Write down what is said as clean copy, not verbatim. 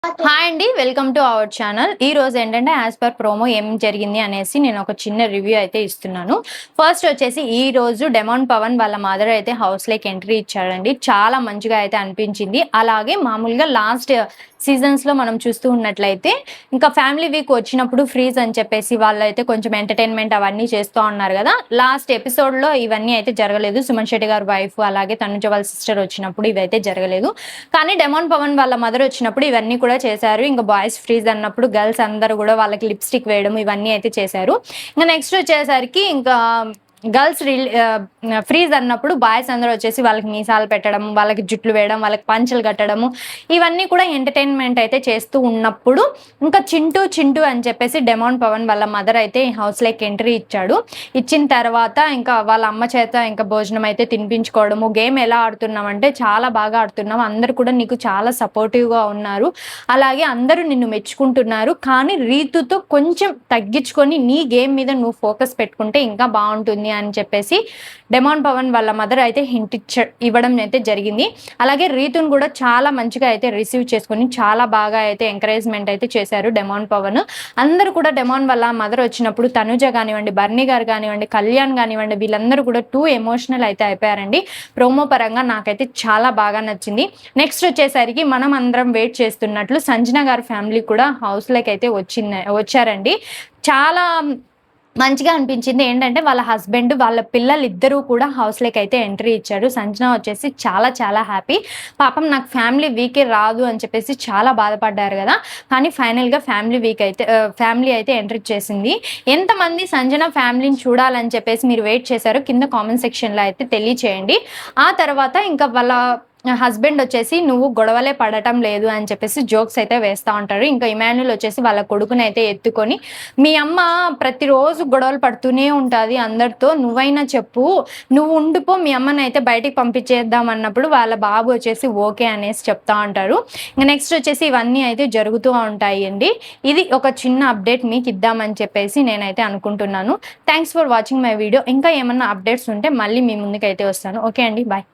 Hi అండి, welcome to our channel. ఈ రోజు ఏంటంటే యాజ్ పర్ ప్రోమో ఏం జరిగింది అనేసి నేను ఒక చిన్న రివ్యూ అయితే ఇస్తున్నాను. ఫస్ట్ వచ్చేసి ఈ రోజు డెమాన్ పవన్ వాళ్ళ మదర్ అయితే హౌస్ లైక్ ఎంట్రీ ఇచ్చాడండి. చాలా మంచిగా అయితే అనిపించింది. అలాగే మామూలుగా లాస్ట్ సీజన్స్ లో మనం చూస్తూ ఉన్నట్లయితే ఇంకా ఫ్యామిలీ వీక్ వచ్చినప్పుడు ఫ్రీజ్ అని చెప్పేసి వాళ్ళైతే కొంచెం ఎంటర్టైన్మెంట్ అవన్నీ చేస్తూ ఉన్నారు కదా. లాస్ట్ ఎపిసోడ్ లో ఇవన్నీ అయితే జరగలేదు. సుమన్ శెట్టి గారి వైఫ్ అలాగే తనుజ వాళ్ళ సిస్టర్ వచ్చినప్పుడు ఇవైతే జరగలేదు. కానీ డెమాన్ పవన్ వాళ్ళ మదర్ వచ్చినప్పుడు ఇవన్నీ కూడా చేశారు. ఇంకా బాయ్స్ ఫ్రీజ్ అన్నప్పుడు గర్ల్స్ అందరూ కూడా వాళ్ళకి లిప్స్టిక్ వేయడం ఇవన్నీ అయితే చేశారు. ఇంకా నెక్స్ట్ వచ్చేసరికి ఇంకా గర్ల్స్ ఫ్రీజ్ అన్నప్పుడు బాయ్స్ అందరూ వచ్చేసి వాళ్ళకి మీసాలు పెట్టడం, వాళ్ళకి జుట్లు వేయడం, వాళ్ళకి పంచలు కట్టడము ఇవన్నీ కూడా ఎంటర్టైన్మెంట్ అయితే చేస్తూ ఉన్నప్పుడు ఇంకా చింటూ అని చెప్పేసి డెమాన్ పవన్ వాళ్ళ మదర్ అయితే హౌస్ లైక్ ఎంట్రీ ఇచ్చాడు. ఇచ్చిన తర్వాత ఇంకా వాళ్ళ అమ్మ చేత ఇంకా భోజనం అయితే తినిపించుకోవడము. గేమ్ ఎలా ఆడుతున్నాం అంటే చాలా బాగా ఆడుతున్నాం, అందరు కూడా నీకు చాలా సపోర్టివ్గా ఉన్నారు, అలాగే అందరూ నిన్ను మెచ్చుకుంటున్నారు, కానీ రీతుతో కొంచెం తగ్గించుకొని నీ గేమ్ మీద నువ్వు ఫోకస్ పెట్టుకుంటే ఇంకా బాగుంటుంది అని చెప్పేసి డెమాన్ పవన్ వాళ్ళ మదర్ అయితే హింట్ ఇవ్వడం అయితే జరిగింది. అలాగే రీతును కూడా చాలా మంచిగా అయితే రిసీవ్ చేసుకుని చాలా బాగా అయితే ఎంకరేజ్మెంట్ అయితే చేశారు డెమాన్ పవన్. అందరూ కూడా డెమాన్ వాళ్ళ మదర్ వచ్చినప్పుడు తనుజ కానివ్వండి, బర్నీ గారు కానివ్వండి, కళ్యాణ్ కానివ్వండి, వీళ్ళందరూ కూడా టూ ఎమోషనల్ అయితే అయిపోయారండి. ప్రోమో పరంగా నాకైతే చాలా బాగా నచ్చింది. నెక్స్ట్ వచ్చేసరికి మనం అందరం వెయిట్ చేస్తున్నట్లు సంజన గారి ఫ్యామిలీ కూడా హౌస్ లైక్ అయితే వచ్చారండి. చాలా మంచిగా అనిపించింది. ఏంటంటే వాళ్ళ హస్బెండ్ వాళ్ళ పిల్లలు ఇద్దరూ కూడా హౌస్ లైక్ అయితే ఎంట్రీ ఇచ్చారు. సంజన వచ్చేసి చాలా హ్యాపీ. పాపం నాకు ఫ్యామిలీ వీకే రాదు అని చెప్పేసి చాలా బాధపడ్డారు కదా, కానీ ఫైనల్గా ఫ్యామిలీ అయితే ఎంట్రీ చేసింది. ఎంతమంది సంజన ఫ్యామిలీని చూడాలని చెప్పేసి మీరు వెయిట్ చేశారో కింద కామెంట్ సెక్షన్లో అయితే తెలియచేయండి. ఆ తర్వాత ఇంకా వాళ్ళ హస్బెండ్ వచ్చేసి నువ్వు గొడవలే పడటం లేదు అని చెప్పేసి జోక్స్ అయితే వేస్తూ ఉంటారు. ఇంకా ఇమాన్యుల్ వచ్చేసి వాళ్ళ కొడుకుని అయితే ఎత్తుకొని మీ అమ్మ ప్రతిరోజు గొడవలు పడుతూనే ఉంటుంది అందరితో, నువ్వైనా చెప్పు, నువ్వు ఉండిపో, మీ అమ్మని అయితే బయటికి పంపించేద్దాం అన్నప్పుడు వాళ్ళ బాబు వచ్చేసి ఓకే అనేసి చెప్తా ఉంటారు. ఇంకా నెక్స్ట్ వచ్చేసి ఇవన్నీ అయితే జరుగుతూ ఉంటాయి అండి. ఇది ఒక చిన్న అప్డేట్ మీకు ఇద్దామని చెప్పేసి నేనైతే అనుకుంటున్నాను. Thanks for watching my video. ఇంకా ఏమన్నా అప్డేట్స్ ఉంటే మళ్ళీ మీ ముందుకైతే వస్తాను. ఓకే అండి, బాయ్.